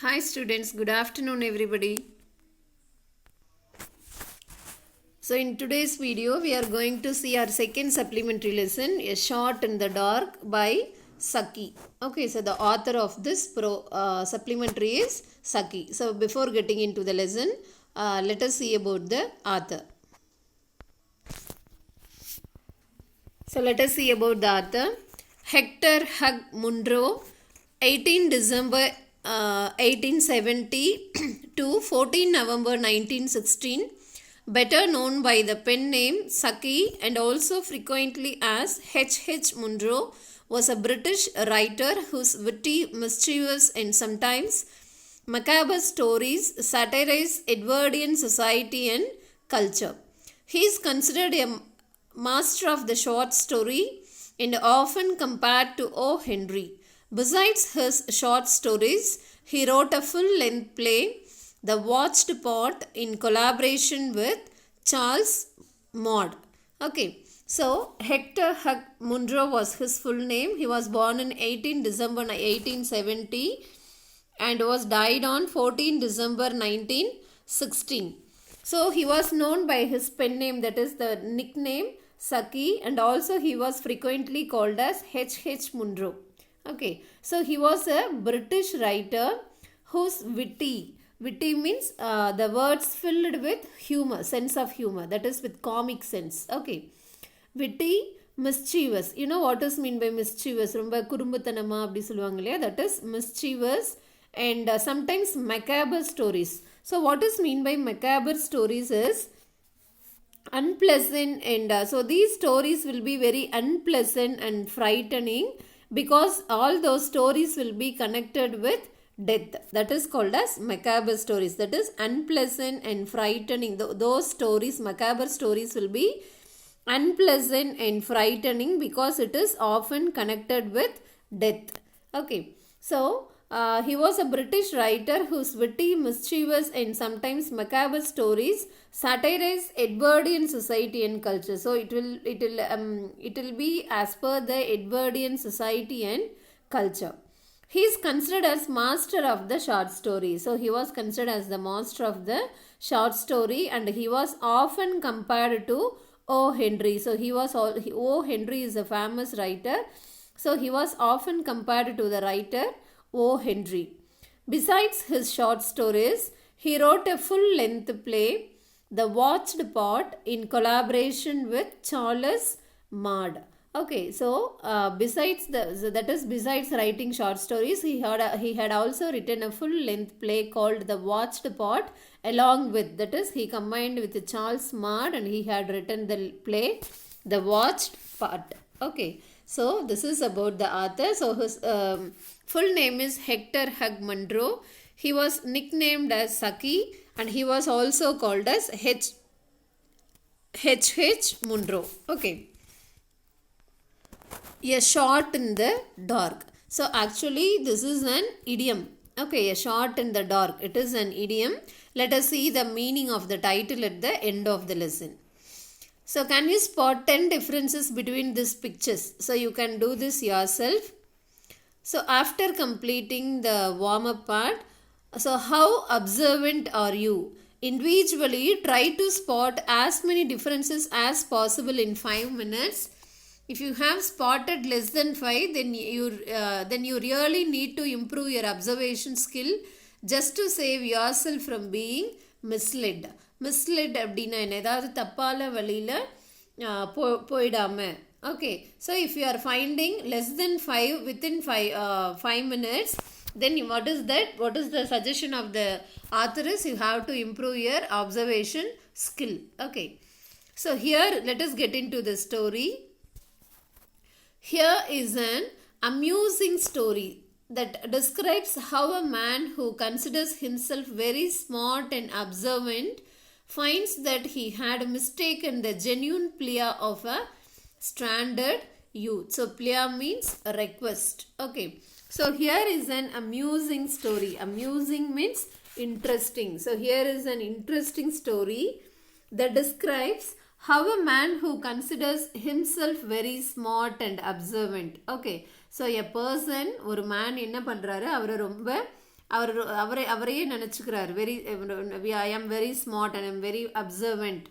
Hi students, good afternoon everybody. So in today's video we are going to see our second supplementary lesson, A Shot in the Dark by Saki. Okay, so the author of this supplementary is Saki. So before getting into the lesson, let us see about the author. So let us see about the author. Hector Hugh Munro, 18 December 1870 to 14 November 1916, better known by the pen name Saki and also frequently as H. H. Munro, was a British writer whose witty, mischievous and sometimes macabre stories satirize Edwardian society and culture. He is considered a master of the short story and often compared to O. Henry. Besides his short stories, he wrote a full-length play, The Watched Pot, in collaboration with Charles Maud. Okay, so Hector Hugh Munro was his full name. He was born in 18 December 1870 and was died on 14 December 1916. So he was known by his pen name, that is the nickname Saki, and also he was frequently called as H. H. Munro. Okay, so he was a British writer whose witty means the words filled with humor, sense of humor, that is with comic sense. Okay, witty, mischievous. You know what is mean by mischievous? ரொம்ப குறும்புத்தனமா அப்படி சொல்லுவாங்க இல்லையா, that is mischievous, and sometimes macabre stories. So what is mean by macabre stories is unpleasant, and so these stories will be very unpleasant and frightening because all those stories will be connected with death. That is called as macabre stories. That is unpleasant and frightening. Those stories, macabre stories, will be unpleasant and frightening because it is often connected with death. Okay, so he was a British writer whose witty, mischievous and sometimes macabre stories satirize Edwardian society and culture. So it will be as per the Edwardian society and culture. He is considered as master of the short story. So he was considered as the master of the short story, and he was often compared to O. Henry. So O. Henry is a famous writer. So he was often compared to the writer O. Henry. Besides his short stories, he wrote a full-length play, The Watched Pot, in collaboration with Charles Maud. Okay, so besides writing short stories, he had also written a full-length play called The Watched Pot, along with, that is, he combined with Charles Maud, and he had written the play The Watched Pot. Okay, so this is about the author. So his full name is Hector Hugh Munro. He was nicknamed as Saki, and he was also called as H. H. Munro. Okay. A shot in the dark. So actually this is an idiom. Okay, a shot in the dark. It is an idiom. Let us see the meaning of the title at the end of the lesson. So can you spot 10 differences between these pictures? So you can do this yourself. So after completing the warm-up part, so how observant are you? Individually try to spot as many differences as possible in 5 minutes. If you have spotted less than 5, then you really need to improve your observation skill just to save yourself from being misled. Misled அப்படின்னா என்ன, ஏதாவது தப்பால வழியில் போயிடாமல். Okay, so if you are finding less than 5 within 5 minutes, then what is the suggestion of the author is you have to improve your observation skill. Okay, so here let us get into the story. Here is an amusing story that describes how a man who considers himself very smart and observant finds that he had mistaken the genuine plea of a stranded youth. So plea means request. Okay, so here is an amusing story. Amusing means interesting. So here is an interesting story that describes how a man who considers himself very smart and observant. Okay, so a person, ஒரு man என்ன பண்றாரு, அவரை ரொம்ப அவரையே நினச்சிக்கிறார் very I am very smart and I'm very observant.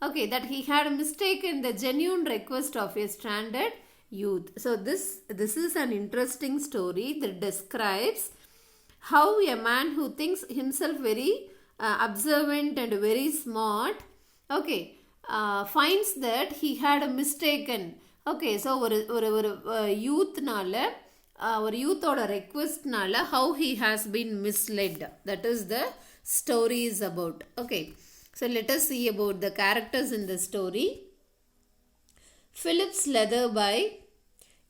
Okay, that he had mistaken the genuine request of a stranded youth. So this is an interesting story that describes how a man who thinks himself very observant and very smart, okay, finds that he had mistaken. Okay, so ஒரு யூத்னால ஒரு யூத்தோட ரெக்வெஸ்ட்னால how he has been misled. That is the story is about. Okay, so let us see about the characters in the story. Phillips Leatherby,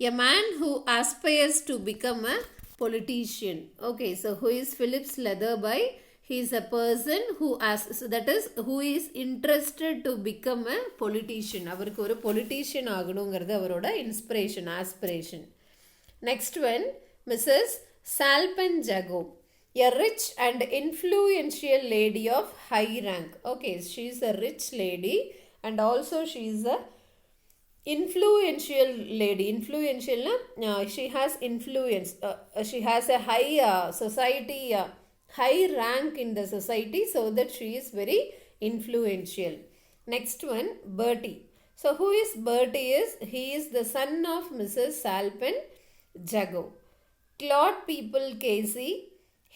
a man who aspires to become a politician. Okay, so who is Phillips Leatherby? He is a person who who is interested to become a politician. அவருக்கு ஒரு politician ஆகணுங்கிறது அவரோட inspiration, aspiration. Next one, Mrs. Salpan Jago, a rich and influential lady of high rank. Okay, she is a rich lady and also she is a influential lady. Influential, she has influence. She has a high society, high rank in the society, so that she is very influential. Next one, Bertie. So who is Bertie? He is the son of Mrs. Salpan Jago. Claude People Casey,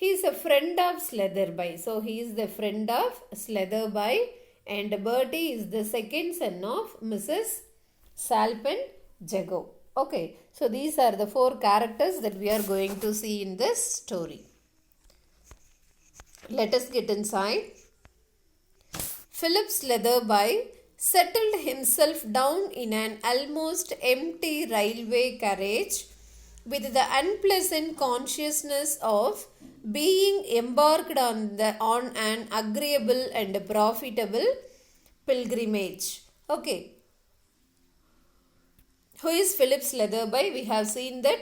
he is a friend of Sletherby. So he is the friend of Sletherby, and Bertie is the second son of Mrs. Salpan Jago. Okay, so these are the 4 characters that we are going to see in this story. Let us get inside. Phillips Leatherby settled himself down in an almost empty railway carriage with the unpleasant consciousness of being embarked on an agreeable and profitable pilgrimage. Okay, who is Phillips Leatherby? We have seen that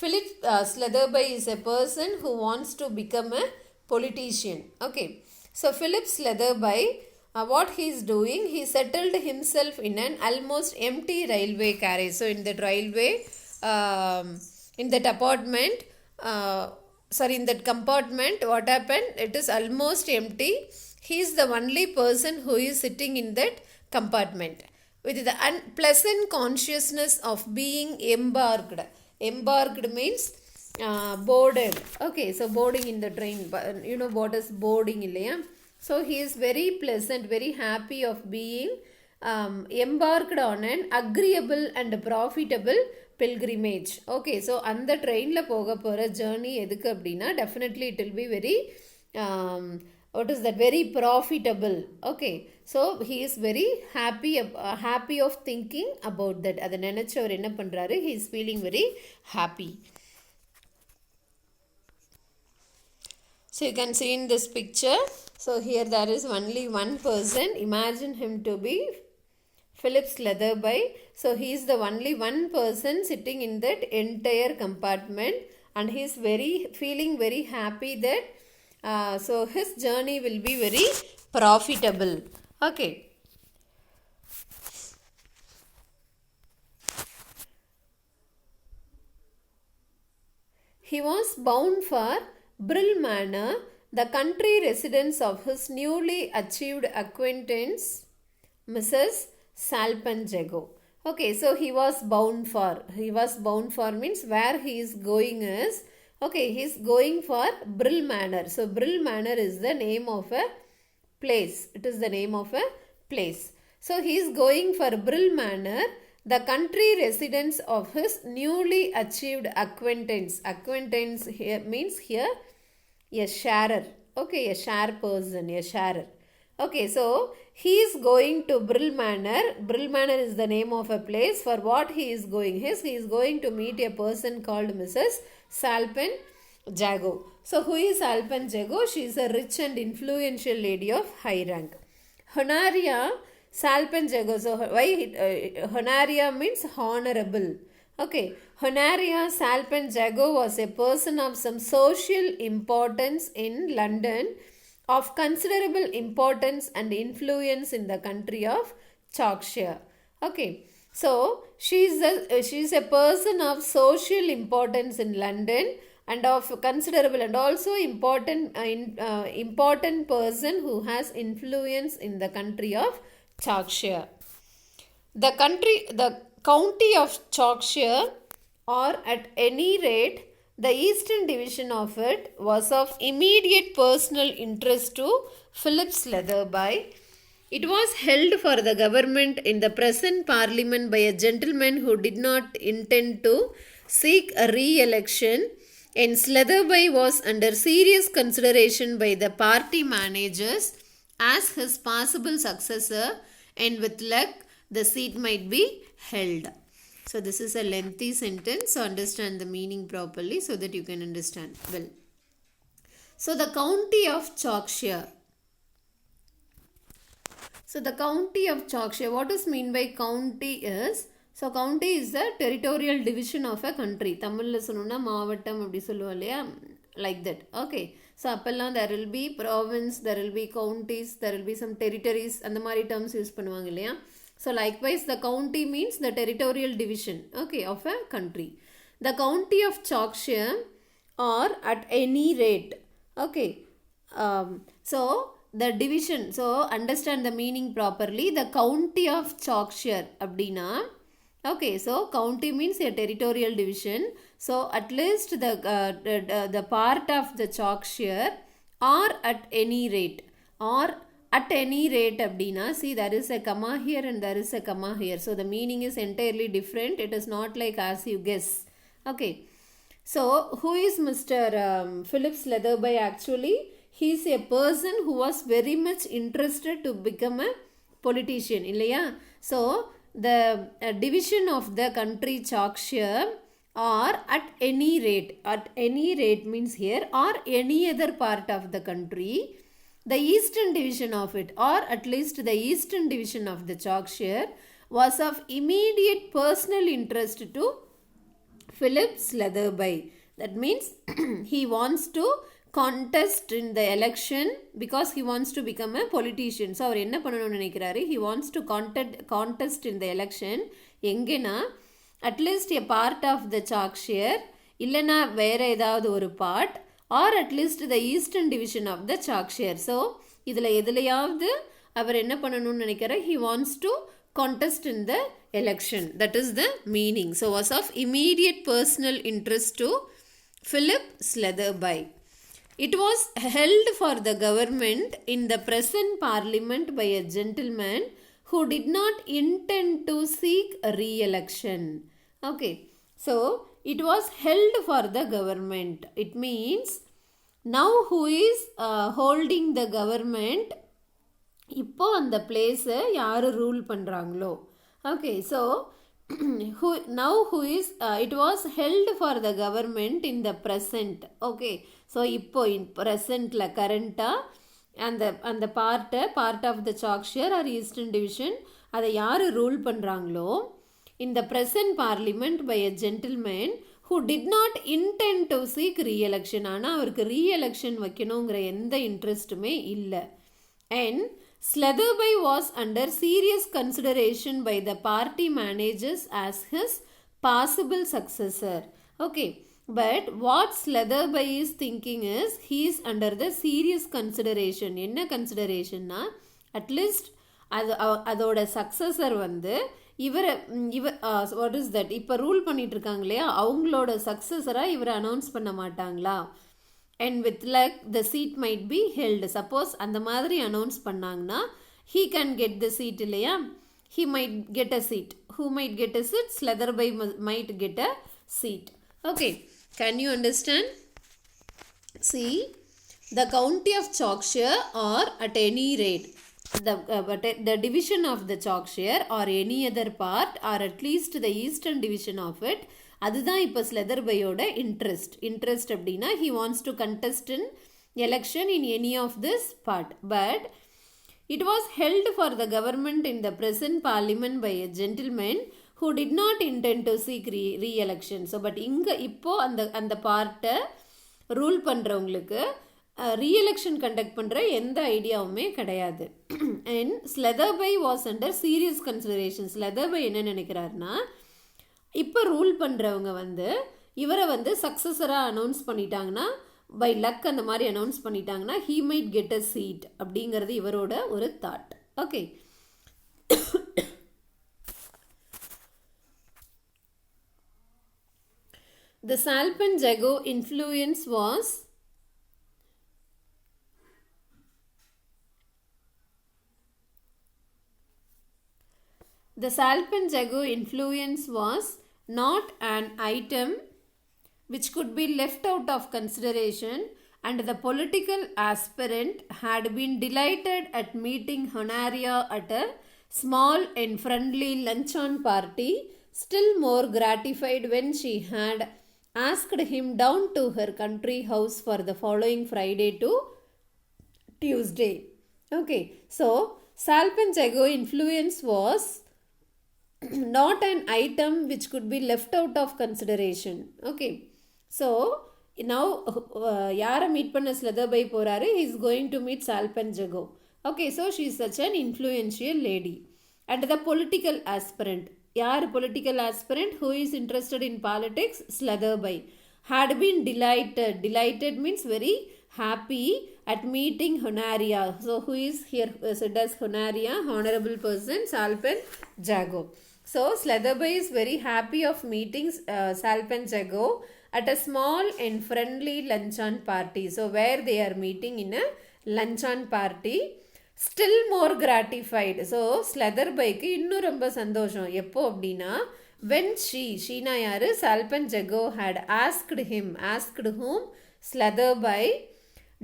Phillips Leatherby is a person who wants to become a politician. Okay, so Phillips Leatherby, what he is doing, he settled himself in an almost empty railway carriage. So in that railway, in that apartment, in that compartment, what happened? It is almost empty. He is the only person who is sitting in that compartment with the unpleasant consciousness of being embarked. Embarked means boarded. Okay, so boarding in the train. You know what is boarding, illaya? So he is very pleasant, very happy of being embarked on an agreeable and profitable pilgrimage. Okay, so அந்த ட்ரெயினில் போக போகிற journey எதுக்கு அப்படின்னா definitely it will be very what is that, very profitable. Okay, so he is very happy of thinking about that. அதை நினச்சி அவர் என்ன பண்ணுறாரு, he is feeling very happy. So you can see in this picture, so here there is only one person. Imagine him to be Phillips Leatherby. So he is the only one person sitting in that entire compartment, and he is feeling very happy that so his journey will be very profitable. Okay, he was bound for Brill Manor, the country residence of his newly achieved acquaintance Mrs. Salpan Jago. Okay, so he was bound for. He was bound for means where he is going is, okay, he is going for Brill Manor. So Brill Manor is the name of a place. It is the name of a place. So he is going for Brill Manor, the country residence of his newly achieved acquaintance. Acquaintance here means here a sharer. Okay, a share person, a sharer. Okay, so he is going to Brill Manor. Brill Manor is the name of a place. For what he is going? He is going to meet a person called Mrs. Salpan Jago. So who is Salpan Jago? She is a rich and influential lady of high rank. Honoria Salpan Jago. So why Honoria means honorable. Okay, Honoria Salpan Jago was a person of some social importance in London, of considerable importance and influence in the country of Yorkshire. Okay, so she is a person of social importance in London and of considerable and also important person who has influence in the country of Yorkshire. The county of Yorkshire, or at any rate the eastern division of it, was of immediate personal interest to Philip Slatherby. It was held for the government in the present parliament by a gentleman who did not intend to seek a re-election, and Slatherby was under serious consideration by the party managers as his possible successor, and with luck the seat might be held. So this is a lengthy sentence, so understand the meaning properly so that you can understand well. So the county of Yorkshire. So the county of Yorkshire, what is mean by county is, so county is the territorial division of a country. Tamil சொன்னா மாவட்டம் அப்படி சொல்லுவோம் இல்லையா, like that. Okay, so அப்பெல்லாம் there will be province, there will be counties, there will be some territories, அந்த மாதிரி terms use பண்ணுவாங்க இல்லையா. So likewise the county means the territorial division, okay, of a country. The county of Yorkshire, or at any rate, okay, so the division, so understand the meaning properly. The county of Yorkshire abdina, okay, so county means a territorial division, so at least the part of the Yorkshire, or at any rate, or at any rate abdina, see there is a comma here and there is a comma here, so the meaning is entirely different. It is not like as you guess. Okay, so who is Mr. Philip Slatherby? Actually he is a person who was very much interested to become a politician illaya. So the division of the country Yorkshire, or at any rate means here, or any other part of the country, the eastern division of it, or at least the eastern division of the Yorkshire, was of immediate personal interest to Philip Slatherby. That means he wants to contest in the election because he wants to become a politician. So அவர் என்ன பண்ணணும்னு நினைக்கிறாரு, he wants to contest in the election. எங்கேனா at least a part of the Yorkshire, இல்லைனா வேற ஏதாவது ஒரு part, or at least the eastern division of the Yorkshire. So இதில் எதுலையாவது அவர் என்ன பண்ணணும்னு நினைக்கிறார், he wants to contest in the election. That is the meaning. So was of immediate personal interest to Philip Slatherby. It was held for the government in the present parliament by a gentleman who did not intend to seek a re-election. Okay, so it was held for the government. It means now who is holding the government, இப்போ அந்த பிளேஸை யார் rule பண்ணுறாங்களோ. Okay, so who is it was held for the government in the present. Okay, so இப்போ in presentல கரண்ட்டாக அந்த part of the Yorkshire or eastern division அதை யார் ரூல் பண்ணுறாங்களோ, in the present parliament by a gentleman who did not intend to seek re-election. ஆனால் அவருக்கு re-election வைக்கணுங்கிற எந்த இன்ட்ரெஸ்ட்டுமே இல்லை. And Slatherby was under serious consideration by the party managers as his possible successor. Okay, but what Slatherby is thinking is he is under the serious consideration. என்ன கன்சிடரேஷன்னா, at least அதோட successor வந்து இவர் what is that, இப்போ rule பண்ணிட்டு இருக்காங்க இல்லையா, அவங்களோட சக்சஸராக இவரை அனௌன்ஸ் பண்ண மாட்டாங்களா. And with luck the seat might be held. Suppose அந்த மாதிரி அனௌன்ஸ் பண்ணாங்கன்னா he can get the seat இல்லையா, he might get a seat. Who might get a seat? Slatherby might get a seat. Okay, can you understand? See, the county of Yorkshire, or at any rate the division of the Yorkshire, or any other part, or at least the eastern division of it, அதுதான் இப்போ ஸ்லெதர்பையோட interest அப்படின்னா he wants to contest in election in any of this part. But it was held for the government in the present parliament by a gentleman who did not intend to seek re-election. So but இங்கே இப்போ அந்த பார்ட்டை rule பண்ணுறவங்களுக்கு re-election conduct பண்ணுற எந்த ஐடியாவுமே கிடையாது. And Sletherby was under serious consideration. Sletherby என்ன நினைக்கிறாருன்னா, இப்போ ரூல் பண்ணுறவங்க வந்து இவரை வந்து சக்ஸஸராக அனௌன்ஸ் பண்ணிட்டாங்கன்னா, பை லக் அந்த மாதிரி அனௌன்ஸ் பண்ணிட்டாங்கன்னா, he might get a seat அப்படிங்கிறது இவரோட ஒரு thought. Okay, the Salpen-Jago influence was not an item which could be left out of consideration, and the political aspirant had been delighted at meeting Honoria at a small and friendly luncheon party, still more gratified when she had asked him down to her country house for the following Friday to Tuesday. Okay, so Salpen-Jago influence was not an item which could be left out of consideration. Okay, so now யாரை meet பண்ண ஸ்லதர்பை போகிறாரு? he is going to meet Salpen-Jago. Okay, so she is such an influential lady. And the political aspirant, யார் political aspirant who is interested in politics? Slutherby had been delighted means very happy at meeting Honoria. So who is here said as Honoria? Honorable person Salpen-Jago. So Slutherby is very happy of meeting Salpen-Jago at a small and friendly luncheon party. So where they are meeting in a luncheon party, still more gratified. So Slutherbyக்கு இன்னும் ரொம்ப சந்தோஷம். எப்போ அப்படின்னா, when sheனா யாரு? Salpen-Jago had asked whom? Slutherby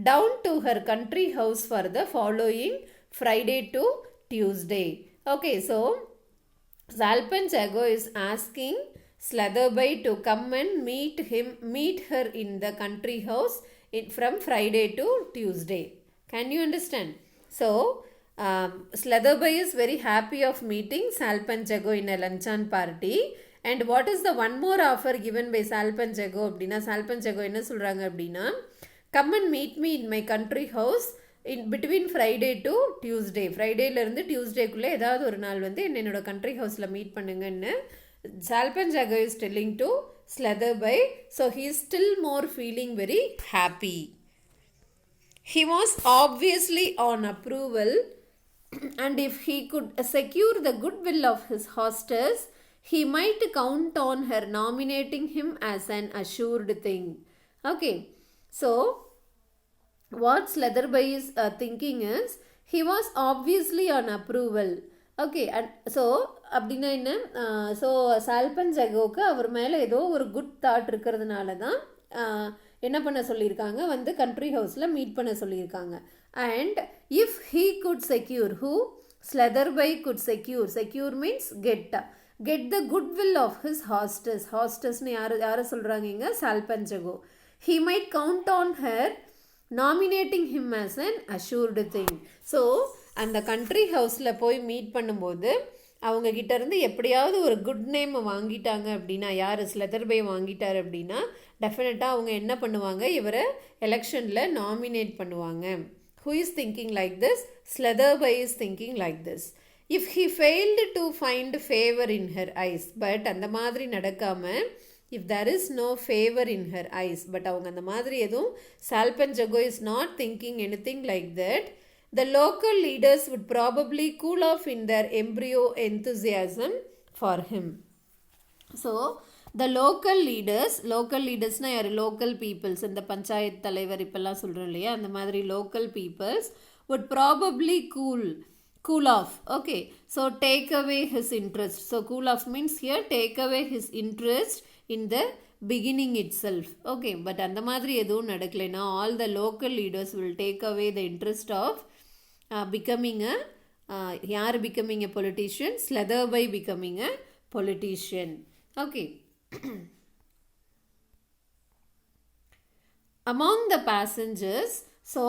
down to her country house for the following Friday to Tuesday. Okay, so Salpen-Jago is asking Slutherby to come and meet her in the country house from Friday to Tuesday. Can you understand? So Slutherby is very happy of meeting Salpen-Jago in a luncheon party. And what is the one more offer given by Salpen-Jago அப்படின்னா, Salpen-Jago என்ன சொல்கிறாங்க அப்படின்னா, come and meet me in my country house in between Friday to Tuesday. ஃப்ரைடேலேருந்து டியூஸ்டேக்குள்ளே ஏதாவது ஒரு நாள் வந்து என்னோட country ஹவுஸில் மீட் பண்ணுங்கன்னு Salpen-Jago is telling to Slutherby. So he is still more feeling very happy. He was obviously on approval, and if he could secure the goodwill of his hostess, he might count on her nominating him as an assured thing. Okay, so what Slutherby is thinking is, he was obviously on approval. Okay, and so அப்படின்னா என்ன? So Salpen-Jagoக்கு அவர் மேலே ஏதோ ஒரு good thought இருக்கிறதுனால தான் என்ன பண்ண சொல்லியிருக்காங்க, வந்து கண்ட்ரி ஹவுஸில் மீட் பண்ண சொல்லியிருக்காங்க. And if he could secure, who? Slutherby could secure means get the goodwill of his hostess. Hostessன்னு யாரை சொல்கிறாங்க இங்கே? Salpen-Jago. He might count on her nominating him as an assured thing. So அந்த country ஹவுஸில் போய் meet பண்ணும்போது அவங்கக்கிட்ட இருந்து எப்படியாவது ஒரு குட் நேம் வாங்கிட்டாங்க அப்படின்னா, யார்? Slutherby வாங்கிட்டார் அப்படின்னா டெஃபினட்டாக அவங்க என்ன பண்ணுவாங்க, இவரை எலெக்ஷனில் நாமினேட் பண்ணுவாங்க. Who is thinking like this? Slutherby is thinking like this. If he failed to find favor in her eyes, but அந்த மாதிரி நடக்காமல், if there is no favor in her eyes, but அவங்க அந்த மாதிரி எதுவும், Salpen-Jago is not thinking anything like that, the local leaders would probably cool off in their embryo enthusiasm for him. So the local leadersனா யார்? local peoples. இந்த பஞ்சாயத்து தலைவர் இப்பெல்லாம் சொல்கிறோம் இல்லையா, அந்த மாதிரி local peoples would probably cool off. Okay, so take away his interest. So cool off means here take away his interest in the beginning itself. Okay, but அந்த மாதிரி எதுவும் நடக்கலைன்னா, all the local leaders will take away the interest of becoming a யார் becoming a politician? Slutherby becoming a politician. Okay. Among the passengers, so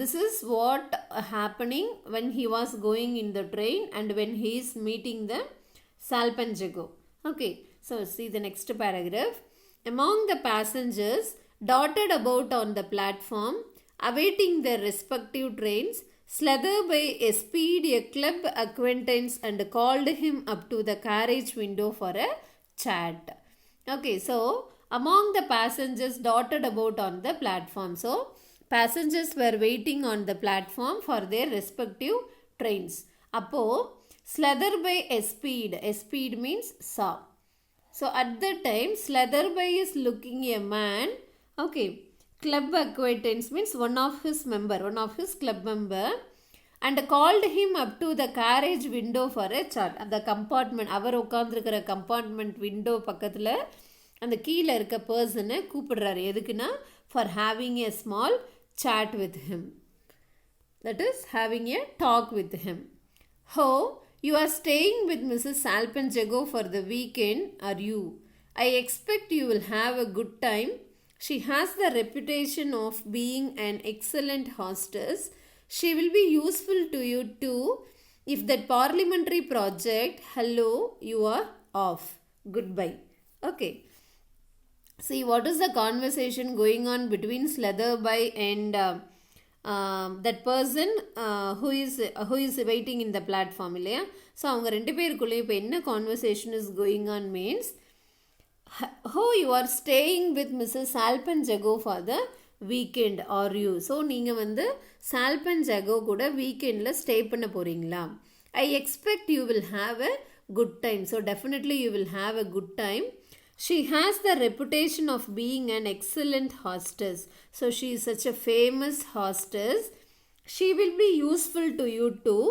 this is what happening when he was going in the train and when he is meeting the Salpen-Jago. Okay, so see the next paragraph. Among the passengers dotted about on the platform awaiting their respective trains, Slutherby espied a club acquaintance and called him up to the carriage window for a chat. Okay, so among the passengers dotted about on the platform. So, passengers were waiting on the platform for their respective trains. Appo, Slatherby espied means saw. So, at the time, Slatherby is looking a man, okay, club acquaintance means one of his club member, and called him up to the carriage window for a chat. அந்த compartment அவர் உட்காந்துருக்கிற compartment window பக்கத்தில் அந்த கீழே இருக்க பர்சனை கூப்பிடுறாரு. எதுக்குன்னா for having A small chat with him. That is having a talk with him. Ho, you are staying with Mrs. Salpanjago for the weekend, are you? I expect you will have a good time. She has the reputation of being an excellent hostess. She will be useful to you too. If that parliamentary project, hello, you are off. Goodbye. Okay. See, what is the conversation going on between Slatherby and that person who is waiting in the platform, இல்லையா? So அவங்க ரெண்டு பேருக்குள்ளே இப்போ என்ன conversation is going on means, how you are staying with Mrs. Salpanjago for the weekend or you. So நீங்கள் வந்து Salpanjago கூட வீக்கெண்டில் ஸ்டே பண்ண போகிறீங்களா? I expect you will have a good time. So definitely you will have a good time. She has the reputation of being an excellent hostess. So she is such a famous hostess. She will be useful to you too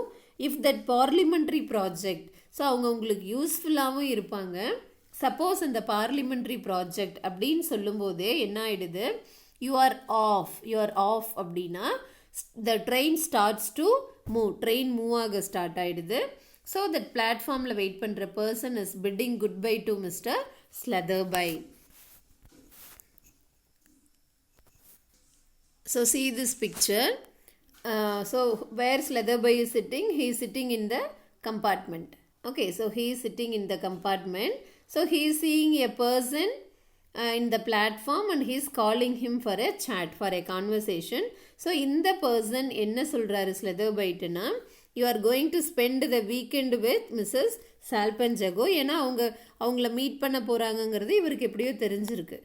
if that parliamentary project. So அவங்க உங்களுக்கு யூஸ்ஃபுல்லாகவும் இருப்பாங்க. Suppose அந்த parliamentary project அப்படின்னு சொல்லும்போதே என்ன ஆகிடுது, you are off அப்படின்னா the train starts to move, train move ஆக ஸ்டார்ட் ஆகிடுது. ஸோ தட் பிளாட்ஃபார்மில் வெயிட் பண்ணுற person is bidding good bye to mister Slatherby. So see this picture. So where Slatherby is sitting, he is sitting in the compartment. Okay, so he is sitting in the compartment. So he is seeing a person in the platform and he is calling him for a chat, for a conversation. So in the person enna solraru Slatherby னா, you are going to spend the weekend with Mrs. Salpanjago. ஏன்னா அவங்கள meet பண்ண போகிறாங்கங்கிறது இவருக்கு எப்படியோ தெரிஞ்சிருக்கு.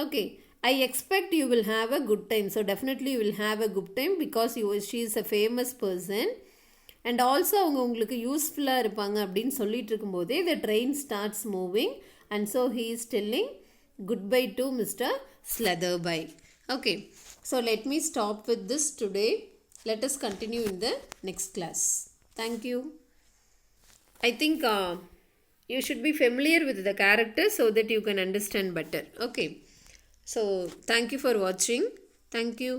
Okay, I expect you will have a good time. So definitely you will have a good time because she is a famous person and also அவங்க உங்களுக்கு யூஸ்ஃபுல்லாக இருப்பாங்க அப்படின்னு சொல்லிட்டு இருக்கும்போதே த train starts moving and so he is telling good bye to mister Slatherby. Okay, so let me stop with this today. Let us continue in the next class. Thank you. I think you should be familiar with the characters so that you can understand better. Okay. So, thank you for watching. Thank you.